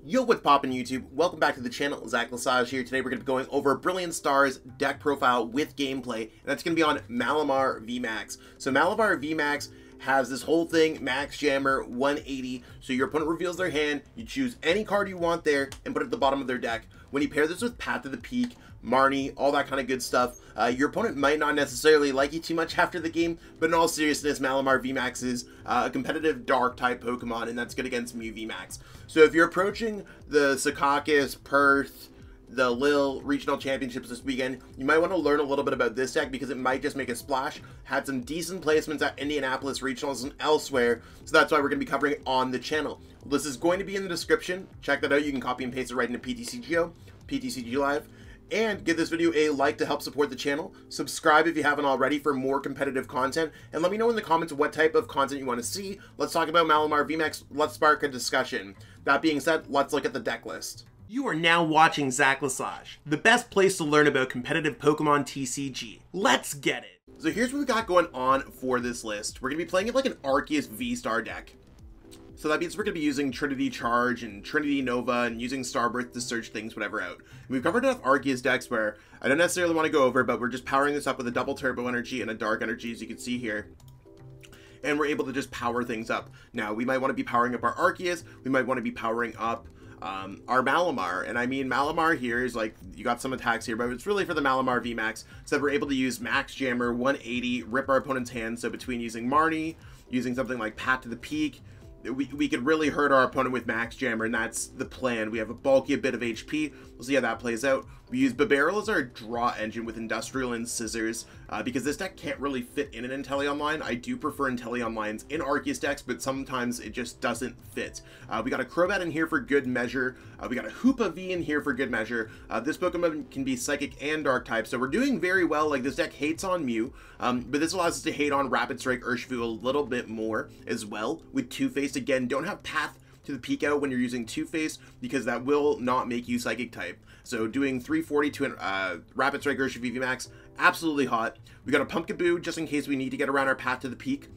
Yo, what's poppin' YouTube? Welcome back to the channel. Zach Lesage here. Today we're going to be going over Brilliant Star's deck profile with gameplay, and that's going to be on Malamar VMAX. So Malamar VMAX has this whole thing, Max Jammer 180, so your opponent reveals their hand, you choose any card you want there, and put it at the bottom of their deck. When you pair this with Path to the Peak, Marnie, all that kind of good stuff, your opponent might not necessarily like you too much after the game, but in all seriousness, Malamar VMAX is a competitive dark type Pokemon, and that's good against Mew VMAX. So if you're approaching the Secaucus, Perth, the Lille Regional Championships this weekend, you might want to learn a little bit about this deck because it might just make a splash. Had some decent placements at Indianapolis Regionals and elsewhere, so that's why we're going to be covering it on the channel. This is going to be in the description. Check that out. You can copy and paste it right into PTCGO, PTCG Live. And give this video a like to help support the channel. Subscribe if you haven't already for more competitive content. And let me know in the comments what type of content you want to see. Let's talk about Malamar VMAX. Let's spark a discussion. That being said, let's look at the deck list. You are now watching Zach Lesage, the best place to learn about competitive Pokemon TCG. Let's get it. So here's what we got going on for this list. We're going to be playing it like an Arceus V-Star deck. So that means we're going to be using Trinity Charge and Trinity Nova and using Starbirth to search things, whatever, out. And we've covered enough Arceus decks where I don't necessarily want to go over, but we're just powering this up with a double Turbo Energy and a Dark Energy, as you can see here. And we're able to just power things up. Now, we might want to be powering up our Arceus. We might want to be powering up our Malamar. And I mean, Malamar here is like, you got some attacks here, but it's really for the Malamar VMAX, so that we're able to use Max Jammer 180, rip our opponent's hand. So between using Marnie, using something like Path to the Peak, we could really hurt our opponent with Max Jammer, and that's the plan. We have a bulky bit of HP. We'll see how that plays out. We use Bibarel as our draw engine with Industrial and Scissors, because this deck can't really fit in an Inteleon line. I do prefer Inteleon lines in Arceus decks, but sometimes it just doesn't fit. We got a Crobat in here for good measure. We got a Hoopa V in here for good measure. This Pokemon can be Psychic and Dark type, so we're doing very well. Like, this deck hates on Mew, but this allows us to hate on Rapid Strike Urshifu a little bit more as well. With Two-Faced, again, don't have Path to the Peak out when you're using Two-Face, because that will not make you Psychic type. So doing 340 to an Rapid Strike Urshifu VMAX, absolutely hot. We got a Pumpkaboo just in case we need to get around our Path to the Peak.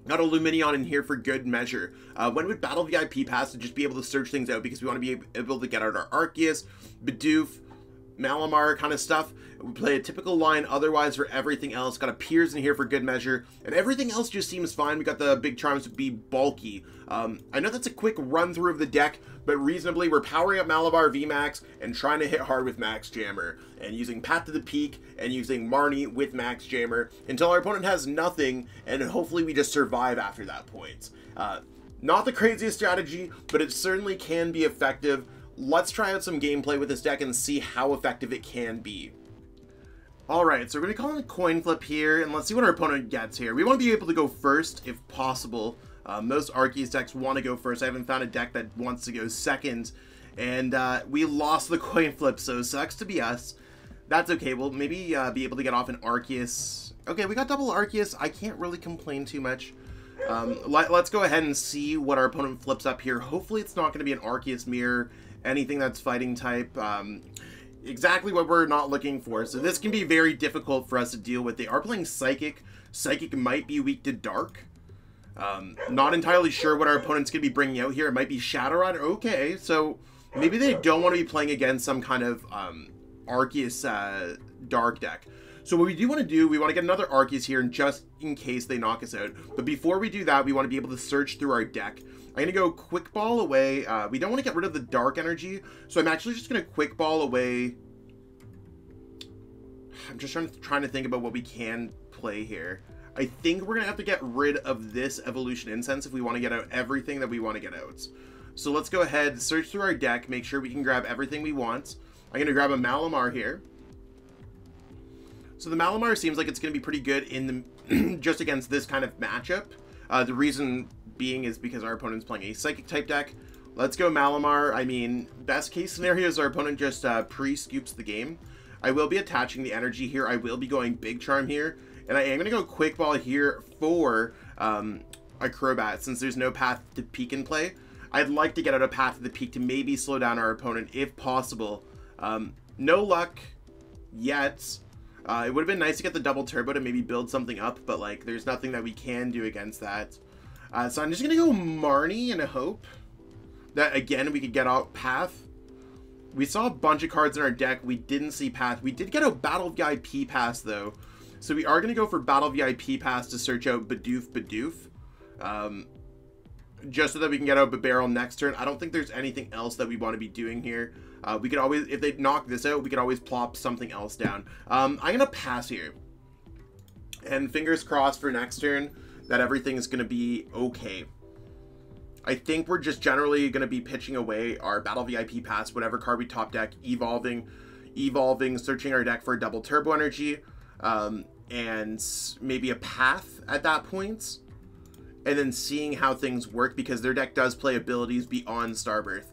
Got a Lumineon in here for good measure. Went with Battle VIP Pass to just be able to search things out because we want to be able to get out our Arceus, Bidoof, Malamar kind of stuff. We play a typical line otherwise for everything else. Got a Piers in here for good measure, and everything else just seems fine. We got the Big Charms to be bulky. I know that's a quick run through of the deck, but reasonably we're powering up Malamar VMAX and trying to hit hard with Max Jammer and using Path to the Peak and using Marnie with Max Jammer until our opponent has nothing, and hopefully we just survive after that point. Not the craziest strategy, but it certainly can be effective. Let's try out some gameplay with this deck and see how effective it can be. Alright, so we're going to call it a coin flip here, and let's see what our opponent gets here. We want to be able to go first, if possible. Most Arceus decks want to go first. I haven't found a deck that wants to go second, and we lost the coin flip, so sucks to be us. That's okay, we'll maybe be able to get off an Arceus. Okay, we got double Arceus. I can't really complain too much. Let's go ahead and see what our opponent flips up here. Hopefully it's not going to be an Arceus mirror, anything that's fighting type. Exactly what we're not looking for. So this can be very difficult for us to deal with. They are playing Psychic. Psychic might be weak to Dark. Not entirely sure what our opponent's going to be bringing out here. It might be Shadow Rider. Okay, so maybe they don't want to be playing against some kind of Arceus Dark deck. So what we do want to do, we want to get another Arceus here, and just in case they knock us out. But before we do that, we want to be able to search through our deck. I'm going to go Quick Ball away. We don't want to get rid of the Dark Energy, so I'm actually just going to Quick Ball away. I'm just trying to think about what we can play here. I think we're going to have to get rid of this Evolution Incense if we want to get out everything that we want to get out. So let's go ahead, search through our deck, make sure we can grab everything we want. I'm going to grab a Malamar here. So the Malamar seems like it's going to be pretty good in the just against this kind of matchup. The reason being is because our opponent's playing a Psychic type deck. Let's go Malamar. I mean, best case scenario is our opponent just pre-scoops the game. I will be attaching the energy here. I will be going Big Charm here. And I am going to go Quick Ball here for a Crobat since there's no Path to Peak in play. I'd like to get out a Path to the Peak to maybe slow down our opponent if possible. No luck yet. It would have been nice to get the double turbo to maybe build something up, but like there's nothing that we can do against that. So I'm just going to go Marnie and a hope. that, again, we could get out Path. We saw a bunch of cards in our deck. We didn't see Path. We did get out Battle VIP Pass, though. So we are going to go for Battle VIP Pass to search out Bidoof. Just so that we can get out Bibarel next turn. I don't think there's anything else that we want to be doing here. We could always, if they knock this out, we could always plop something else down. I'm going to pass here. And fingers crossed for next turn that everything is going to be okay. I think we're just generally going to be pitching away our Battle VIP Pass, whatever card we top deck, evolving, searching our deck for a double turbo energy, and maybe a Path at that point. And then seeing how things work, because their deck does play abilities beyond Starbirth.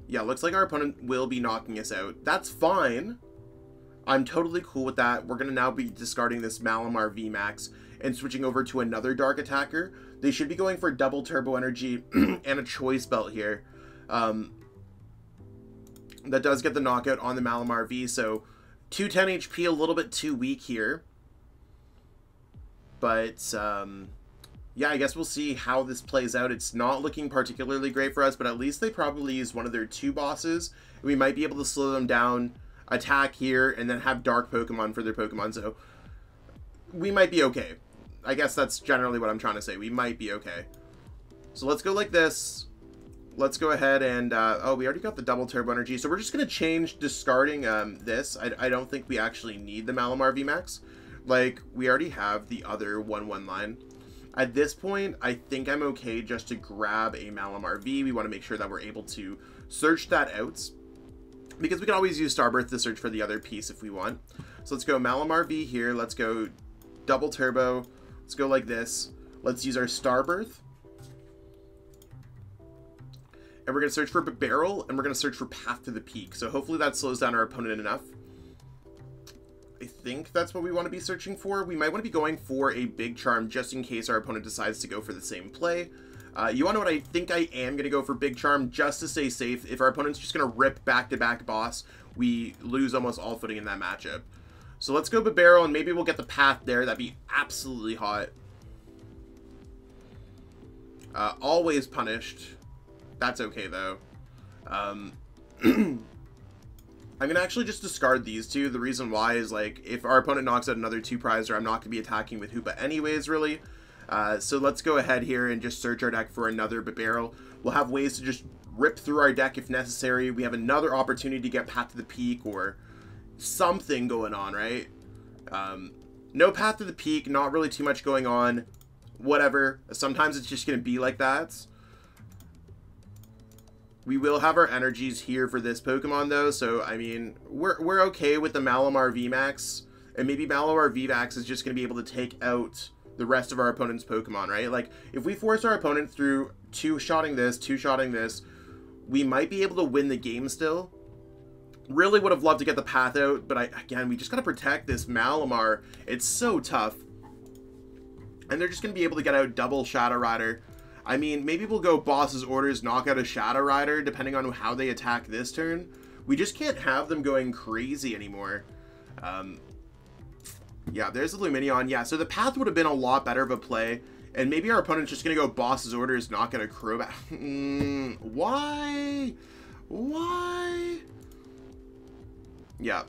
Yeah, looks like our opponent will be knocking us out. That's fine. I'm totally cool with that. We're going to now be discarding this Malamar VMAX and switching over to another Dark Attacker. They should be going for double Turbo Energy and a Choice Belt here. That does get the knockout on the Malamar V, so 210 HP, a little bit too weak here. But, yeah, I guess we'll see how this plays out. It's not looking particularly great for us, but at least they probably use one of their 2 bosses. We might be able to slow them down, attack here, and then have dark Pokemon for their Pokemon, so we might be okay. I guess that's generally what I'm trying to say. We might be okay. So let's go like this. Let's go ahead and, oh, we already got the double Turbo Energy, so we're just going to change discarding this. I don't think we actually need the Malamar VMAX. Like, we already have the other 1/1 line. At this point, I think I'm okay just to grab a Malamar V. We want to make sure that we're able to search that out, because we can always use Starbirth to search for the other piece if we want. So let's go Malamar V here. Let's go double turbo. Let's go like this. Let's use our Starbirth. And we're going to search for Bibarel, and we're going to search for Path to the Peak. So hopefully that slows down our opponent enough. I think that's what we want to be searching for. We might want to be going for a Big Charm just in case our opponent decides to go for the same play. You want to know what I think I am going to go for Big Charm just to stay safe. If our opponent's just going to rip back-to-back boss, we lose almost all footing in that matchup. So let's go Bibarel, and maybe we'll get the Path there. That'd be absolutely hot. Always punished. That's okay, though. I'm going to actually just discard these 2. The reason why is, like, if our opponent knocks out another 2-prizer, I'm not going to be attacking with Hoopa anyways, really. So let's go ahead here and just search our deck for another Bibarel. We'll have ways to just rip through our deck if necessary. We have another opportunity to get Path to the Peak or something going on, right? No Path to the Peak, not really too much going on. Whatever. Sometimes it's just going to be like that. We will have our energies here for this Pokemon, though, so, I mean, we're okay with the Malamar VMAX, and maybe Malamar VMAX is just going to be able to take out the rest of our opponent's Pokemon, right? Like, if we force our opponent through 2-shotting this, we might be able to win the game still. Really would have loved to get the Path out, but again, we just got to protect this Malamar. It's so tough. And they're just going to be able to get out double Shadow Rider. I mean, maybe we'll go Boss's Orders, knock out a Shadow Rider, depending on how they attack this turn. We just can't have them going crazy anymore. Yeah, there's the Lumineon. Yeah, so the Path would have been a lot better of a play. And maybe our opponent's just going to go Boss's Orders, knock out a Crobat. Why? Why? Yeah.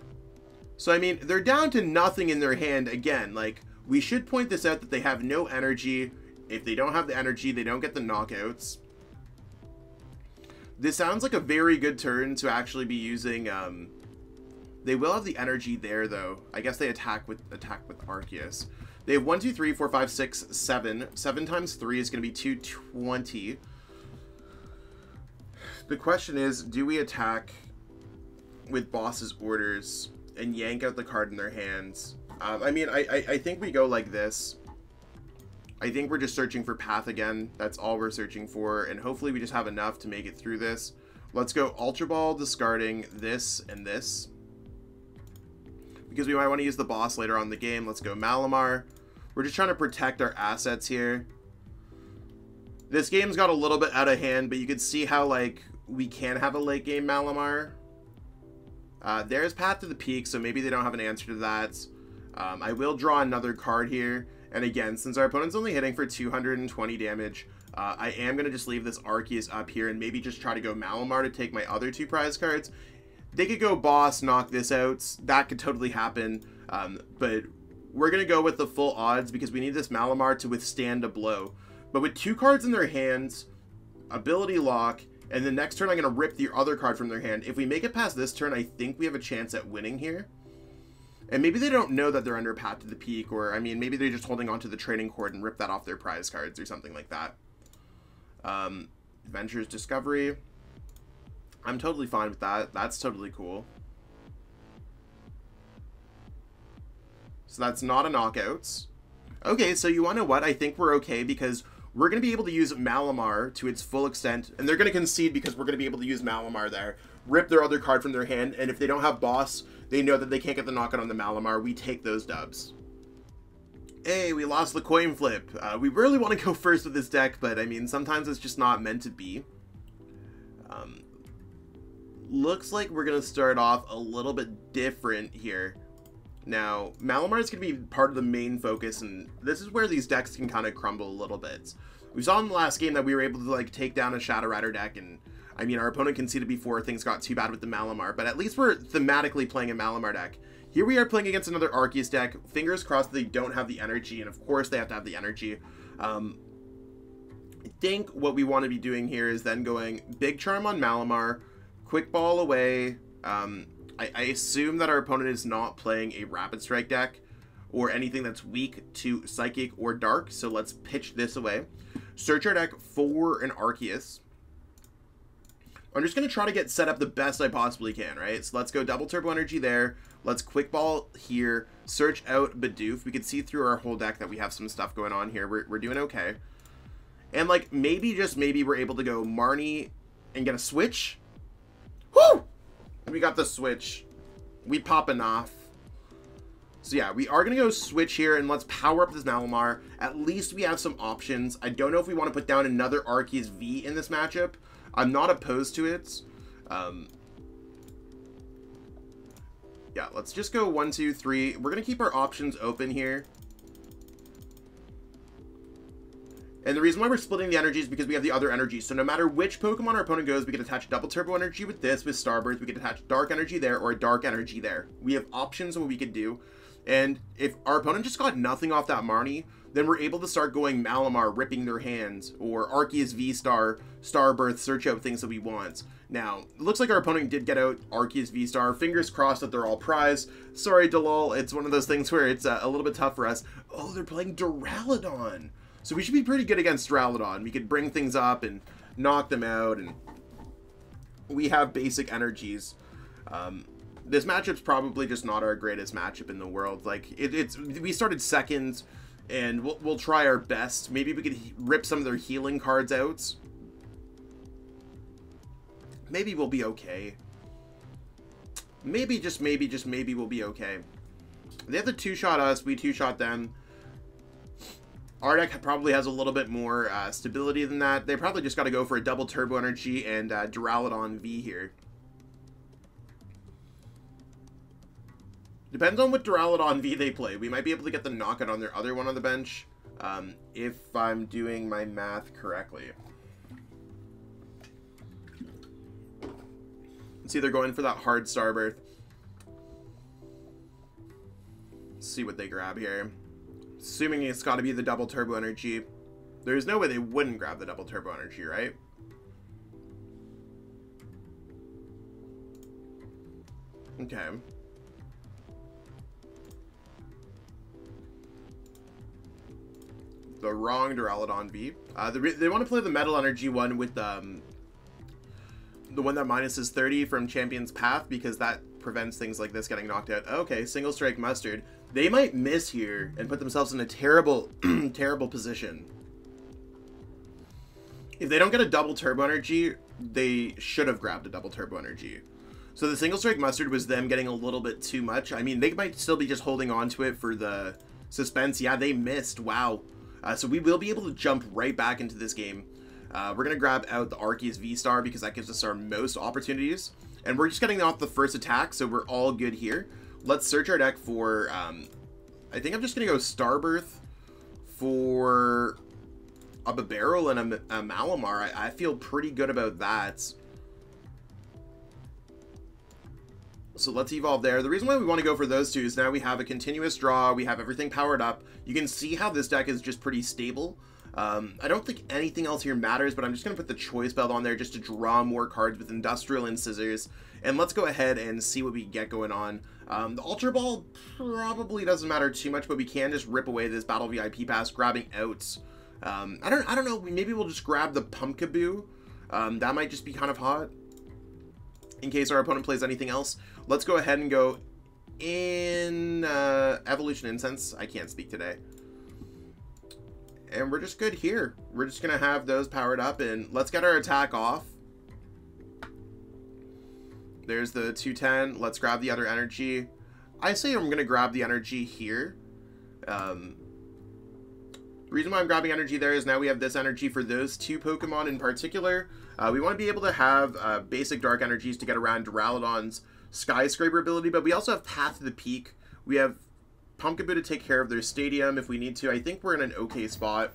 So, I mean, they're down to nothing in their hand again. Like, we should point this out that they have no energy. If they don't have the energy, they don't get the knockouts. This sounds like a very good turn to actually be using. They will have the energy there, though. I guess they attack with Arceus. They have 1, 2, 3, 4, 5, 6, 7. 7 times 3 is going to be 220. The question is, do we attack with Boss's Orders and yank out the card in their hands? I mean, I think we go like this. I think we're just searching for Path again. That's all we're searching for. And hopefully we just have enough to make it through this. Let's go Ultra Ball, discarding this and this, because we might want to use the boss later on in the game. Let's go Malamar. We're just trying to protect our assets here. This game's got a little bit out of hand, but you can see how, like, we can have a late game Malamar. There's Path to the Peak, so maybe they don't have an answer to that. I will draw another card here. And again, since our opponent's only hitting for 220 damage, I am going to just leave this Arceus up here and maybe just try to go Malamar to take my other 2 prize cards. They could go Boss, knock this out. That could totally happen. But we're going to go with the full odds because we need this Malamar to withstand a blow. But with 2 cards in their hands, ability lock, and the next turn I'm going to rip the other card from their hand. If we make it past this turn, I think we have a chance at winning here. And maybe they don't know that they're under Path to the Peak, or, I mean, maybe they're just holding onto the training cord and rip that off their prize cards or something like that. Adventures Discovery. I'm totally fine with that. That's totally cool. So that's not a knockouts. Okay, so you want to know what? I think we're okay because we're going to be able to use Malamar to its full extent. And they're going to concede because we're going to be able to use Malamar there. Rip their other card from their hand. And if they don't have Boss, they know that they can't get the knockout on the Malamar. We take those dubs. Hey, we lost the coin flip. We really want to go first with this deck, but I mean, sometimes it's just not meant to be. Looks like we're going to start off a little bit different here. Now, Malamar is going to be part of the main focus, and this is where these decks can kind of crumble a little bit. We saw in the last game that we were able to like take down a Shadow Rider deck, and I mean, our opponent conceded before things got too bad with the Malamar, but at least we're thematically playing a Malamar deck. Here we are playing against another Arceus deck. Fingers crossed they don't have the energy, and of course they have to have the energy. I think what we want to be doing here is then going Big Charm on Malamar, Quick Ball away. I assume that our opponent is not playing a Rapid Strike deck or anything that's weak to Psychic or Dark, so let's pitch this away. Search our deck for an Arceus. I'm just going to try to get set up the best I possibly can, right? So let's go Double Turbo Energy there. Let's Quick Ball here. Search out Bidoof. We can see through our whole deck that we have some stuff going on here. We're doing okay. And, like, maybe, just maybe, we're able to go Marnie and get a switch. Woo! We got the switch. We popping off. So, yeah, we are going to go switch here, and let's power up this Malamar. At least we have some options. I don't know if we want to put down another Arceus V in this matchup. I'm not opposed to it. Yeah, let's just go 1, 2, 3. We're going to keep our options open here. And the reason why we're splitting the energy is because we have the other energy. So no matter which Pokemon our opponent goes, we can attach Double Turbo Energy with this, with Starbirth. We can attach Dark Energy there or a Dark Energy there. We have options of what we could do. And if our opponent just got nothing off that Marnie, then we're able to start going Malamar, ripping their hands, or Arceus V-Star, Starbirth, search out things that we want. Now, it looks like our opponent did get out Arceus V-Star. Fingers crossed that they're all prize. Sorry, Delol, it's one of those things where it's a little bit tough for us. Oh, they're playing Duraludon. So we should be pretty good against Duraludon. We could bring things up and knock them out, and we have basic energies. This matchup's probably just not our greatest matchup in the world. Like, we started second, and we'll try our best. Maybe we could rip some of their healing cards out. Maybe we'll be okay. Maybe, just maybe we'll be okay. They have to two-shot us, we two-shot them. Our deck probably has a little bit more stability than that. They probably just got to go for a Double Turbo Energy and Duraludon V here. Depends on what Duraludon V they play. We might be able to get the knockout on their other one on the bench, if I'm doing my math correctly. Let's see, they're going for that hard Starbirth. Let's see what they grab here. Assuming it's got to be the Double Turbo Energy. There's no way they wouldn't grab the Double Turbo Energy, right? Okay. The wrong Duraludon V. They want to play the Metal Energy one with the one that minuses 30 from Champion's Path, because that prevents things like this getting knocked out. Okay, Single Strike Mustard. They might miss here and put themselves in a terrible, terrible position. If they don't get a Double Turbo Energy, they should have grabbed a Double Turbo Energy. So the Single Strike Mustard was them getting a little bit too much. I mean, they might still be just holding on to it for the suspense. Yeah, they missed. Wow. So we will be able to jump right back into this game. We're going to grab out the Arceus V-Star because that gives us our most opportunities. And we're just getting off the first attack, so we're all good here. Let's search our deck for, I think I'm just going to go Starbirth for a Bibarel and a Malamar. I feel pretty good about that. So let's evolve there. The reason why we want to go for those two is now we have a continuous draw. We have everything powered up. You can see how this deck is just pretty stable. I don't think anything else here matters, but I'm just going to put the Choice Belt on there just to draw more cards with Industrial and Scissors. And let's go ahead and see what we get going on. The Ultra Ball probably doesn't matter too much, but we can just rip away this Battle VIP Pass, grabbing out. I don't know. Maybe we'll just grab the Pumpkaboo. That might just be kind of hot in case our opponent plays anything else. Let's go ahead and go in Evolution Incense. I can't speak today. And we're just good here. We're just going to have those powered up, and let's get our attack off. There's the 210. Let's grab the other energy. I say I'm going to grab the energy here. The reason why I'm grabbing energy there is now we have this energy for those two Pokemon in particular. We want to be able to have basic dark energies to get around Duraludon's Skyscraper ability, but we also have Path to the Peak. We have Pumpkaboo to take care of their stadium if we need to. I think we're in an okay spot.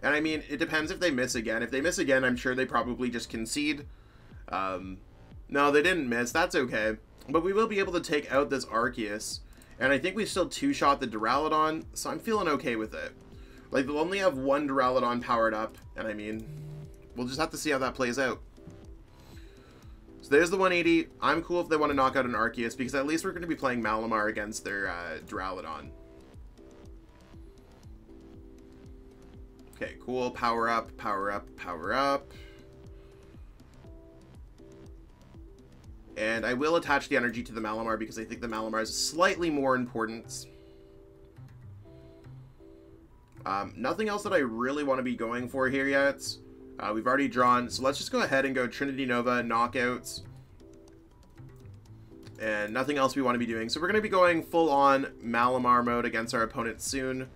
And I mean, it depends if they miss again. If they miss again, I'm sure they probably just concede. No, they didn't miss. That's okay. But we will be able to take out this Arceus. And I think we still two-shot the Duraludon, so I'm feeling okay with it. Like, we'll only have one Duraludon powered up, and I mean, we'll just have to see how that plays out. So there's the 180. I'm cool if they want to knock out an Arceus, because at least we're going to be playing Malamar against their Duraludon. Okay, cool. Power up, power up, power up. And I will attach the energy to the Malamar because I think the Malamar is slightly more important. Nothing else that I really want to be going for here yet. We've already drawn, so let's just go ahead and go Trinity Nova, Knockouts. And nothing else we want to be doing. So we're going to be going full-on Malamar mode against our opponent soon. You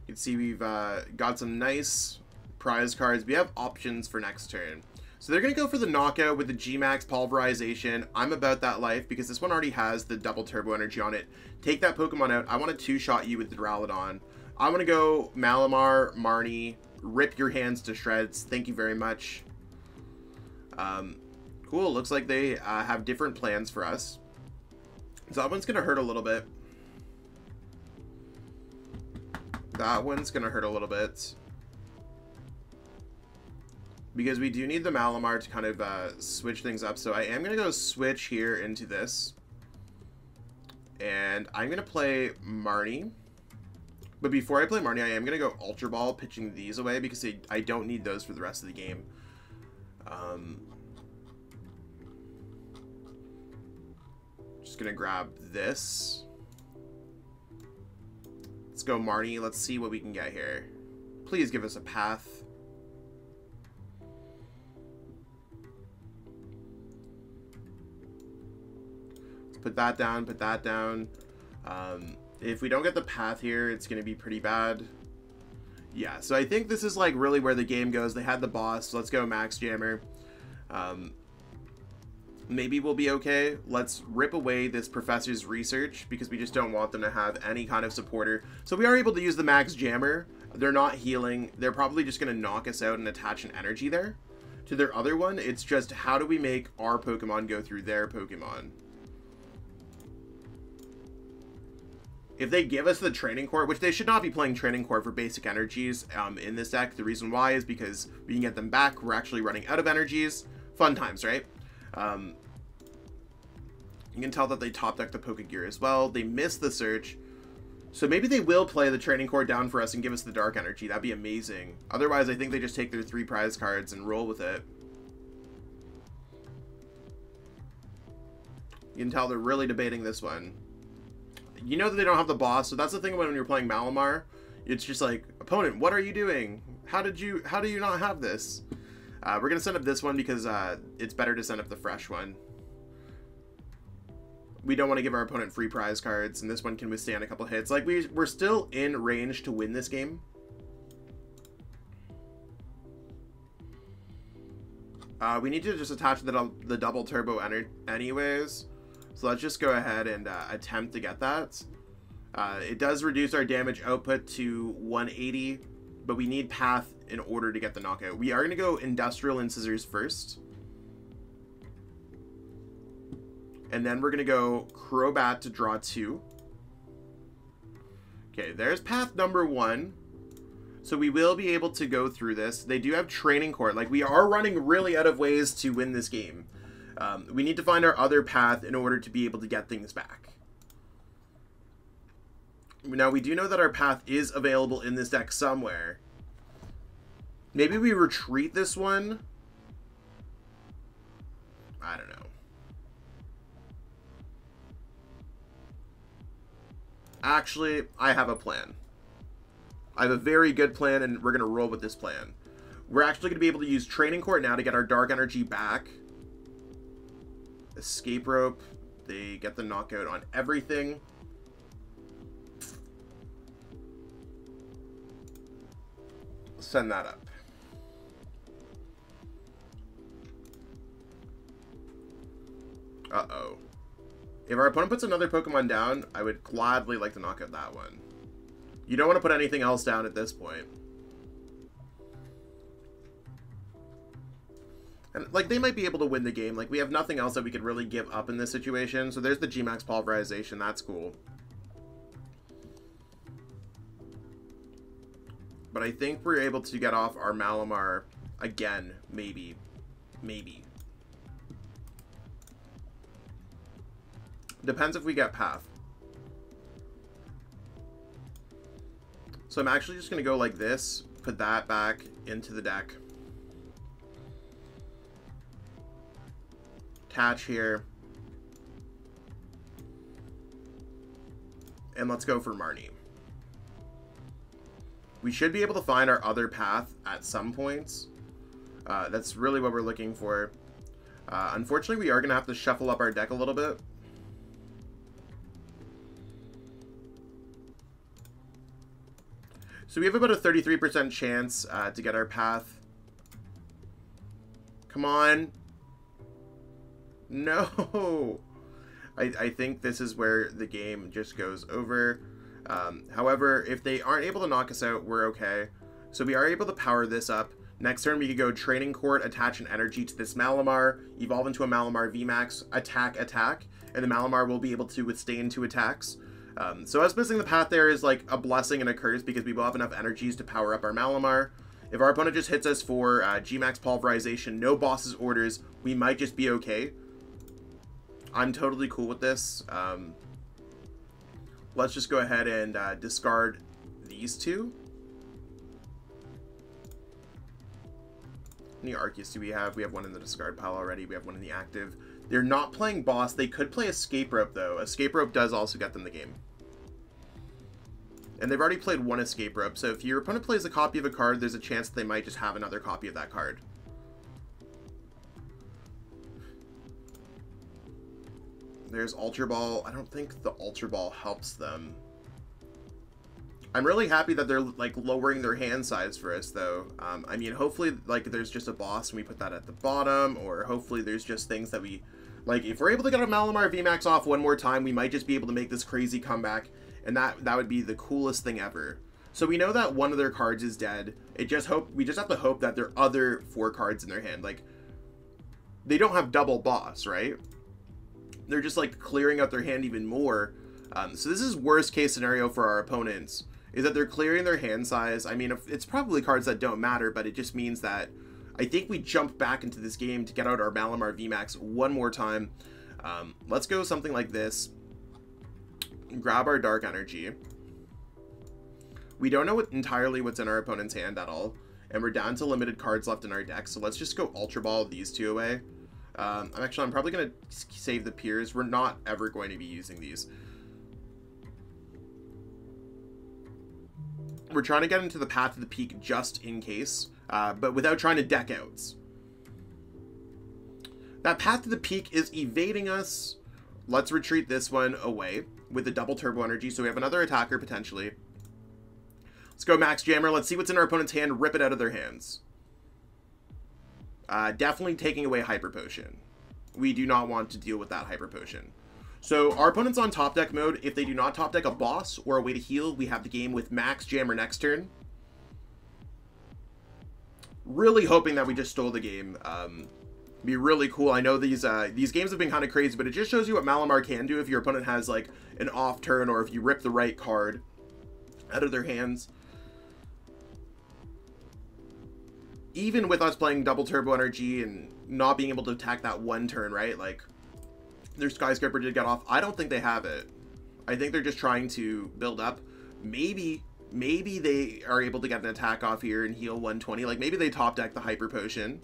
can see we've got some nice prize cards. We have options for next turn. So they're going to go for the knockout with the G-Max Pulverization. I'm about that life because this one already has the double turbo energy on it. Take that Pokemon out. I want to two-shot you with the Duraludon. I want to go Malamar, Marnie, rip your hands to shreds. Thank you very much. Cool. Looks like they have different plans for us. So that one's going to hurt a little bit. That one's going to hurt a little bit. Because we do need the Malamar to kind of switch things up. So I am going to go switch here into this. And I'm going to play Marnie. But before I play Marnie, I am going to go Ultra Ball, pitching these away. Because I don't need those for the rest of the game. Just going to grab this. Let's go Marnie. Let's see what we can get here. Please give us a path. Put that down, put that down. If we don't get the path here, it's going to be pretty bad. Yeah, so I think this is like really where the game goes. They had the boss. Let's go Max Jammer. Maybe we'll be okay. Let's rip away this Professor's Research because we just don't want them to have any kind of supporter. So we are able to use the Max Jammer. They're not healing. They're probably just going to knock us out and attach an energy there to their other one. It's just how do we make our Pokemon go through their Pokemon? If they give us the Training Court, which they should not be playing Training Court for basic energies in this deck. The reason why is because we can get them back. We're actually running out of energies. Fun times, right? You can tell that they top deck the Pokegear as well. They missed the search. So maybe they will play the Training Court down for us and give us the Dark Energy. That'd be amazing. Otherwise, I think they just take their 3 prize cards and roll with it. You can tell they're really debating this one. You know that they don't have the boss, so that's the thing when you're playing Malamar. It's just like, opponent, what are you doing? How do you not have this? We're gonna send up this one because it's better to send up the fresh one. We don't want to give our opponent free prize cards, and this one can withstand a couple hits. Like we're still in range to win this game. We need to just attach the double turbo anyways. So let's just go ahead and attempt to get that. It does reduce our damage output to 180, but we need Path in order to get the knockout. We are going to go Industrial Incisors first. And then we're going to go Crobat to draw 2. Okay, there's path number 1. So we will be able to go through this. They do have Training Court. Like, we are running really out of ways to win this game. We need to find our other path in order to be able to get things back. Now, we do know that our path is available in this deck somewhere. Maybe we retreat this one. I don't know. Actually, I have a plan. I have a very good plan, and we're going to roll with this plan. We're actually going to be able to use Training Court now to get our Dark Energy back. Escape Rope. They get the knockout on everything. Send that up. Uh-oh. If our opponent puts another Pokemon down, I would gladly like to knock out that one. You don't want to put anything else down at this point. And, like, they might be able to win the game. Like, we have nothing else that we could really give up in this situation. So there's the G-Max Pulverization. That's cool. But I think we're able to get off our Malamar again. Maybe. Maybe. Depends if we get Path. So I'm actually just going to go like this. Put that back into the deck. Attach here. And let's go for Marnie. We should be able to find our other path at some points. That's really what we're looking for. Unfortunately, we are going to have to shuffle up our deck a little bit. So we have about a 33% chance to get our path. Come on. No. I think this is where the game just goes over. However, if they aren't able to knock us out, we're okay. So we are able to power this up. Next turn, we could go Training Court, attach an energy to this Malamar, evolve into a Malamar VMAX, attack, and the Malamar will be able to withstand 2 attacks. So us missing the path there is like a blessing and a curse because we will have enough energies to power up our Malamar. If our opponent just hits us for G-Max Pulverization, no boss's orders, we might just be okay. I'm totally cool with this. Let's just go ahead and discard these 2. How many Arceus do we have? We have one in the discard pile already. We have one in the active. They're not playing boss. They could play Escape Rope, though. Escape Rope does also get them the game. And they've already played 1 Escape Rope, so if your opponent plays a copy of a card, there's a chance that they might just have another copy of that card. There's Ultra Ball. I don't think the Ultra Ball helps them. I'm really happy that they're, like, lowering their hand size for us, though. I mean, hopefully, like, there's just a boss and we put that at the bottom, or hopefully there's just things that we... Like, if we're able to get our Malamar VMAX off one more time, we might just be able to make this crazy comeback, and that would be the coolest thing ever. So we know that one of their cards is dead. We just have to hope that there are other 4 cards in their hand. Like, they don't have double boss, right? They're just, like, clearing out their hand even more. So this is worst case scenario for our opponents, is that they're clearing their hand size. I mean, it's probably cards that don't matter, but it just means that I think we jump back into this game to get out our Malamar VMAX one more time. Let's go something like this. Grab our Dark Energy. We don't know entirely what's in our opponent's hand at all, and we're down to limited cards left in our deck, so let's just go Ultra Ball these 2 away. I'm probably going to save the Piers. We're not ever going to be using these. We're trying to get into the path to the peak just in case, but without trying to deck outs. That path to the peak is evading us. Let's retreat this one away with the double turbo energy, so we have another attacker potentially. Let's go Max Jammer. Let's see what's in our opponent's hand. Rip it out of their hands. Definitely taking away Hyper Potion. We do not want to deal with that Hyper Potion. So our opponent's on top deck mode. If they do not top deck a boss or a way to heal, we have the game with Max Jammer next turn. Really hoping that we just stole the game. Be really cool. I know these games have been kind of crazy, but it just shows you what Malamar can do if your opponent has like an off turn or if you rip the right card out of their hands. Even with us playing double turbo energy and not being able to attack that one turn, right? Like, their skyscraper did get off. I don't think they have it. I think they're just trying to build up. Maybe they are able to get an attack off here and heal 120. Like, maybe they top deck the hyper potion.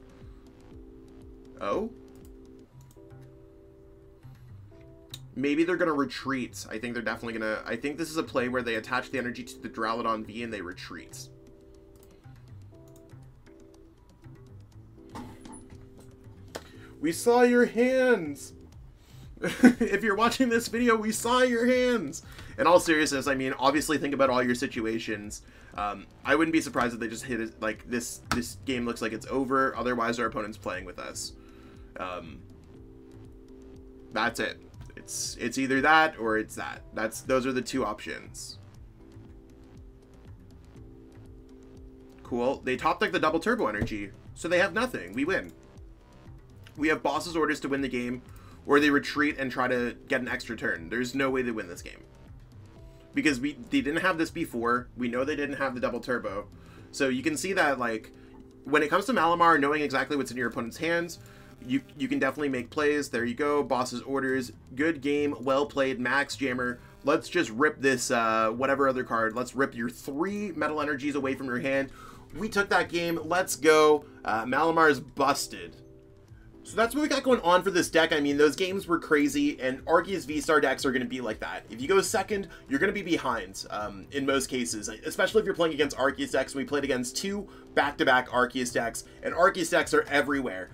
Oh? Maybe they're gonna retreat. I think they're definitely gonna... I think this is a play where they attach the energy to the Duraludon V and they retreat. We saw your hands! If you're watching this video, we saw your hands! In all seriousness, I mean, obviously think about all your situations. I wouldn't be surprised if they just hit it, like, this game looks like it's over, otherwise our opponent's playing with us. That's it. It's either that or it's that. Those are the two options. Cool. They top deck the double turbo energy, so they have nothing. We win. We have boss's orders to win the game, or they retreat and try to get an extra turn. There's no way they win this game. Because they didn't have this before. We know they didn't have the double turbo. So you can see that, like, when it comes to Malamar, knowing exactly what's in your opponent's hands, you can definitely make plays. There you go. Boss's orders. Good game. Well played. Max Jammer. Let's just rip this, whatever other card. Let's rip your 3 metal energies away from your hand. We took that game. Let's go. Malamar's busted. So that's what we got going on for this deck. I mean, those games were crazy, and Arceus VSTAR decks are going to be like that. If you go second, you're going to be behind in most cases, especially if you're playing against Arceus decks. We played against 2 back-to-back Arceus decks, and Arceus decks are everywhere.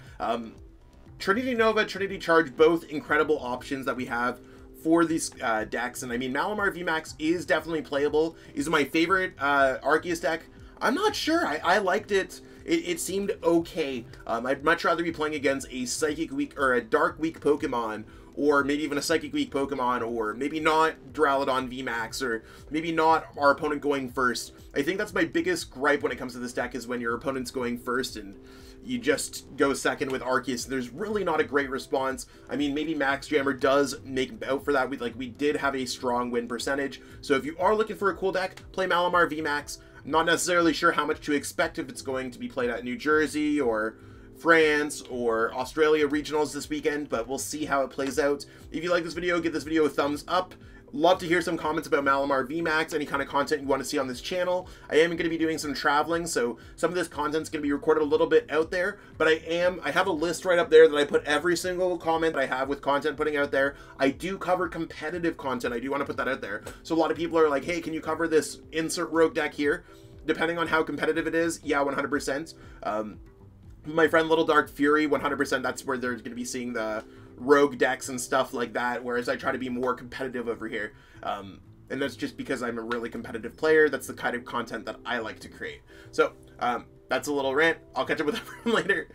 Trinity Nova, Trinity Charge, both incredible options that we have for these decks. And I mean, Malamar VMAX is definitely playable. Is my favorite Arceus deck. I'm not sure. I liked it. It seemed okay. I'd much rather be playing against a Psychic Weak or a Dark Weak Pokemon, or maybe even a Psychic Weak Pokemon, or maybe not Duraludon VMAX, or maybe not our opponent going first. I think that's my biggest gripe when it comes to this deck, is when your opponent's going first and you just go second with Arceus. There's really not a great response. I mean, maybe Max Jammer does make out for that. We did have a strong win percentage. So if you are looking for a cool deck, play Malamar VMAX. Not necessarily sure how much to expect if it's going to be played at New Jersey or France or Australia regionals this weekend, but we'll see how it plays out. If you like this video, give this video a thumbs up. Love to hear some comments about Malamar VMAX, any kind of content you want to see on this channel. I am going to be doing some traveling, so some of this content's going to be recorded a little bit out there, but I have a list right up there that I put every single comment that I have with content putting out there. I do cover competitive content. I do want to put that out there. So a lot of people are like, hey, can you cover this insert rogue deck here? Depending on how competitive it is, yeah, 100%. My friend Little Dark Fury, 100%, that's where they're going to be seeing the rogue decks and stuff like that, whereas I try to be more competitive over here. And that's just because I'm a really competitive player. That's the kind of content that I like to create. So, that's a little rant. I'll catch up with everyone later.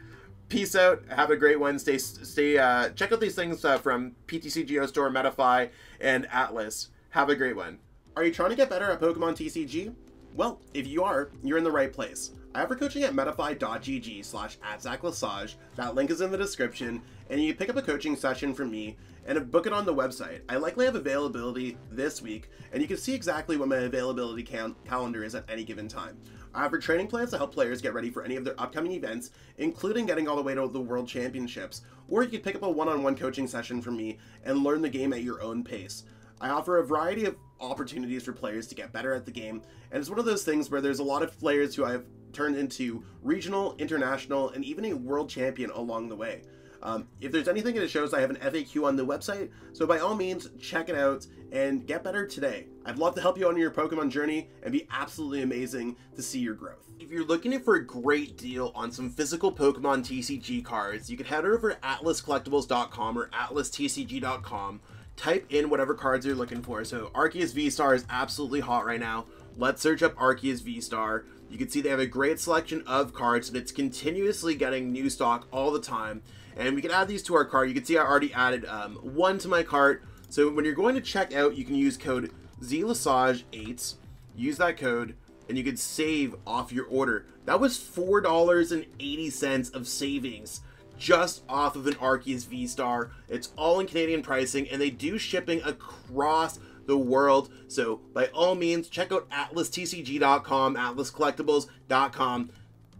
Peace out. Have a great one. Check out these things from PTCGO Store, Metafy, and Atlas. Have a great one. Are you trying to get better at Pokemon TCG? Well, if you are, you're in the right place. I offer coaching at metafy.gg/@ZachLasage. That link is in the description, and you pick up a coaching session from me and book it on the website. I likely have availability this week, and you can see exactly what my availability calendar is at any given time. I offer training plans to help players get ready for any of their upcoming events, including getting all the way to the World Championships, or you can pick up a one-on-one coaching session from me and learn the game at your own pace. I offer a variety of opportunities for players to get better at the game, and it's one of those things where there's a lot of players who I've turned into regional, international, and even a world champion along the way. If there's anything that shows, I have an FAQ on the website, so by all means, check it out and get better today. I'd love to help you on your Pokemon journey and be absolutely amazing to see your growth. If you're looking for a great deal on some physical Pokemon TCG cards, you can head over to atlascollectibles.com or atlastcg.com. Type in whatever cards you're looking for. So Arceus VSTAR is absolutely hot right now. Let's search up Arceus VSTAR. You can see they have a great selection of cards, and it's continuously getting new stock all the time. And we can add these to our cart. You can see I already added one to my cart. So when you're going to check out, you can use code ZLassage8, use that code, and you can save off your order. That was $4.80 of savings just off of an Arceus V-Star. It's all in Canadian pricing, and they do shipping across the world. So by all means, check out atlastcg.com, atlascollectibles.com,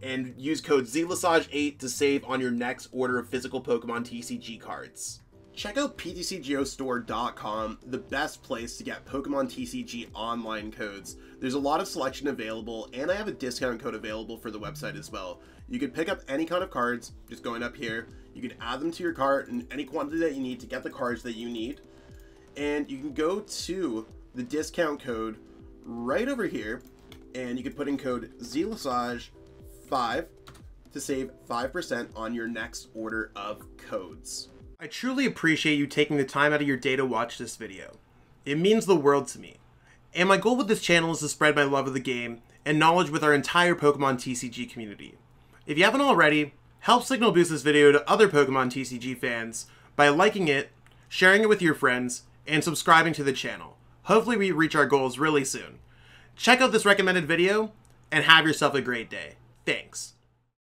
and use code ZLassage8 to save on your next order of physical Pokemon TCG cards. Check out PTCGO Store.com, the best place to get Pokemon TCG online codes. There's a lot of selection available, and I have a discount code available for the website as well. You can pick up any kind of cards, just going up here. You can add them to your cart in any quantity that you need to get the cards that you need. And you can go to the discount code right over here, and you can put in code ZLassage5 to save 5% on your next order of codes. I truly appreciate you taking the time out of your day to watch this video. It means the world to me. And my goal with this channel is to spread my love of the game and knowledge with our entire Pokemon TCG community. If you haven't already, help signal boost this video to other Pokemon TCG fans by liking it, sharing it with your friends, and subscribing to the channel. Hopefully we reach our goals really soon. Check out this recommended video and have yourself a great day. Thanks.